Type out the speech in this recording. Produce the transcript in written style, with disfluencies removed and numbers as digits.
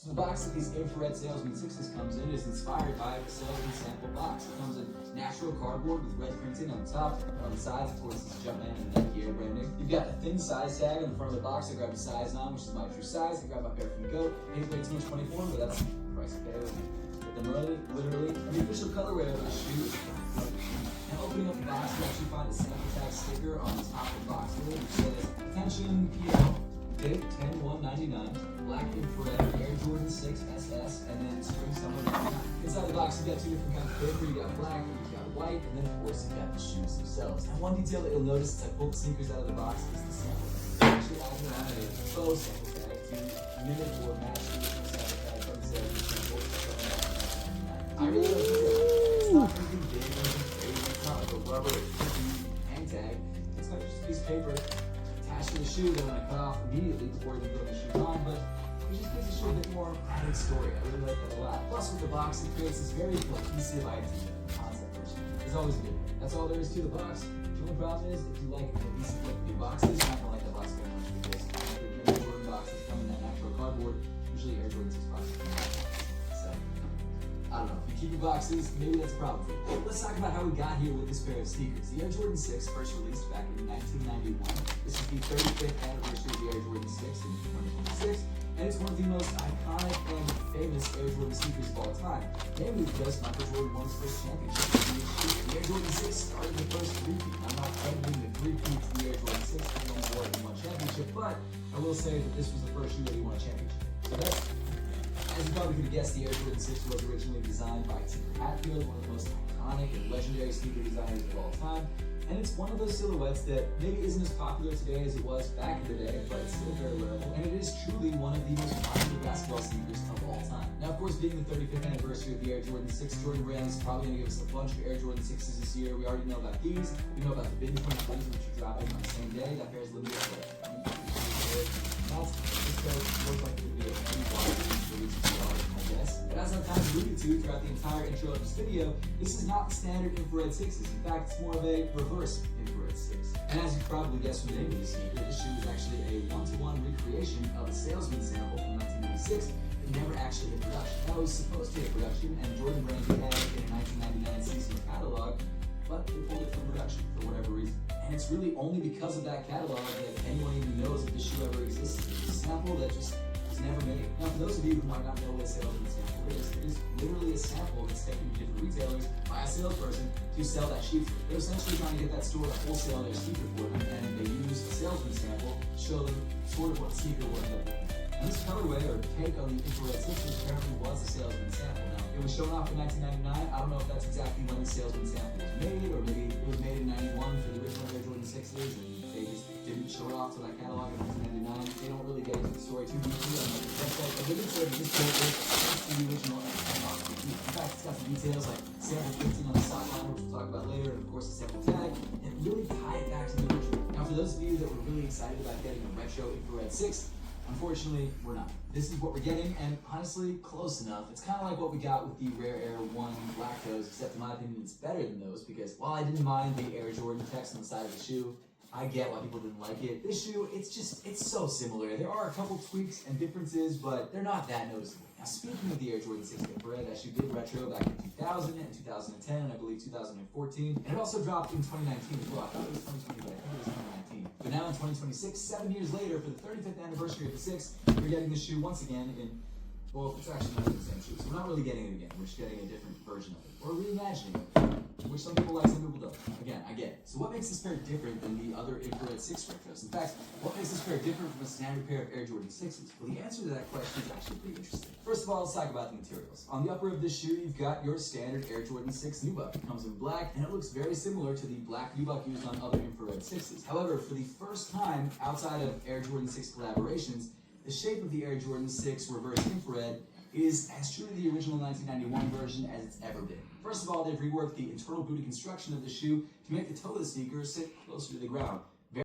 So the box that these infrared Salesman 6s comes in is inspired by the Salesman sample box. It comes in natural cardboard with red printing on the top, and on the sides, of course, this is Jumpman and Nike Air branding. You've got the thin size tag on the front of the box. I grabbed a size 9, which is my true size. I grabbed my pair from Go. Paid way too much money for them, but that's the price I pay. Get them early, literally. And the official colorway of the shoe is black. And opening up the box, you actually find a sample tag sticker on the top of the box lid, which says, "Attention PL, date 10/1/99, black infrared Air Jordan 6 SS, and then spring summer 99. Inside the box, you've got two different kinds of paper. You got black, you got white, and then of course you got the shoes themselves. And one detail that you'll notice as I pull the sneakers out of the box is the sample. It actually adds on a faux sample tag to mimic or match the original sample tag from the Salesman sample. I really like it. It's not anything big, anything crazy. It's not like a rubber hang tag. It's not just a piece of paper attached to the shoe that I'm going to cut off immediately before you put the shoe on, but it just gives the shoe a bit more added story. I really like that a lot. Plus, with the box, it creates this very cohesive idea, concept for shoe. It's always a good thing. That's all there is to the box. The only problem is, if you like a cohesive look of your boxes, you're not going to like that box very much because the Air Jordan boxes come in that natural cardboard, usually Air Jordan 6 boxes. So, I don't know. If you keep your boxes, maybe that's a problem for you. Let's talk about how we got here with this pair of sneakers. The Air Jordan 6 first released back in 1991. This is the 35th anniversary of the Air Jordan 6 in 2026, and it's one of the most iconic and famous Air Jordan sneakers of all time. Namely because Michael Jordan won his first championship with the shoe. The Air Jordan 6 started the first three-peat. I'm not crediting the three-peat to the Air Jordan 6 because he only won one championship, but I will say that this was the first shoe that he won a championship. So that's, as you probably could have guessed, the Air Jordan 6 was originally designed by Tinker Hatfield, one of the most iconic and legendary sneaker designers of all time. And it's one of those silhouettes that maybe isn't as popular today as it was back in the day, but it's still very wearable. And it is truly one of the most popular basketball sneakers of all time. Now, of course, being the 35th anniversary of the Air Jordan 6, Jordan Brand is probably going to give us a bunch of Air Jordan 6s this year. We already know about these. We know about the Bin 20s, which are dropping on the same day. That pair is limited to that's just looks like it would be a pretty wide release I guess. But as I've kind of alluded to throughout the entire intro of this video, this is not the standard infrared 6s. In fact, it's more of a reverse infrared 6. And as you probably guessed from the name of this sneaker, this shoe is actually a one-to-one recreation of a Salesman sample from 1996 that never actually hit production. Now, it was supposed to hit production, and Jordan Brand did have it in a 1999 season catalog, but they pulled it from production for whatever reason. And it's really only because of that catalog that anyone even knows that this shoe ever existed. It's a sample that just was never made. Now, for those of you who might not know what a Salesman sample is, it is literally a sample that's taken to different retailers by a salesperson to sell that shoe for. They're essentially trying to get that store to wholesale their sneaker for them, and they use the Salesman sample to show them sort of what the sneaker will end up looking like. And this colorway or take on the infrared 6 apparently was a Salesman sample. Now, it was shown off in 1999. I don't know if that's exactly when the Salesman sample was made, or maybe it was made in 91 for the original Air Jordan 6s, and they just didn't show it off to that catalog in 1999. They don't really get into the story too deeply on the website, but they did say that this pair is the original. In fact, it's got the details like sample printing on the sock liner, which we'll talk about later, and of course the sample tag, and really tie it back to the original. Now, for those of you that were really excited about getting a retro infrared 6, unfortunately, we're not. This is what we're getting, and honestly, close enough. It's kind of like what we got with the Rare Air 1 Lactose, except in my opinion, it's better than those because while I didn't mind the Air Jordan text on the side of the shoe, I get why people didn't like it. This shoe, it's so similar. There are a couple tweaks and differences, but they're not that noticeable. Now, speaking of the Air Jordan 6 infrared, that shoe did retro back in 2000 and 2010, and I believe 2014, and it also dropped in 2019 as well. I thought it was 2020, but I think it was 2019. But now in 2026, 7 years later, for the 35th anniversary of the 6, we're getting the shoe once again in, well, it's actually not the same shoe, so we're not really getting it again. We're just getting a different version of it, or reimagining it, which some people like, some people don't. Again, I get it. So what makes this pair different than the other infrared 6 retros? In fact, what makes this pair different from a standard pair of Air Jordan 6s? Well, the answer to that question is actually pretty interesting. First of all, let's talk about the materials. On the upper of this shoe, you've got your standard Air Jordan 6 nubuck. It comes in black, and it looks very similar to the black nubuck used on other infrared 6s. However, for the first time outside of Air Jordan 6 collaborations, the shape of the Air Jordan 6 reverse infrared is as true to the original 1991 version as it's ever been. First of all, they've reworked the internal booty construction of the shoe to make the toe of the sneaker sit closer to the ground.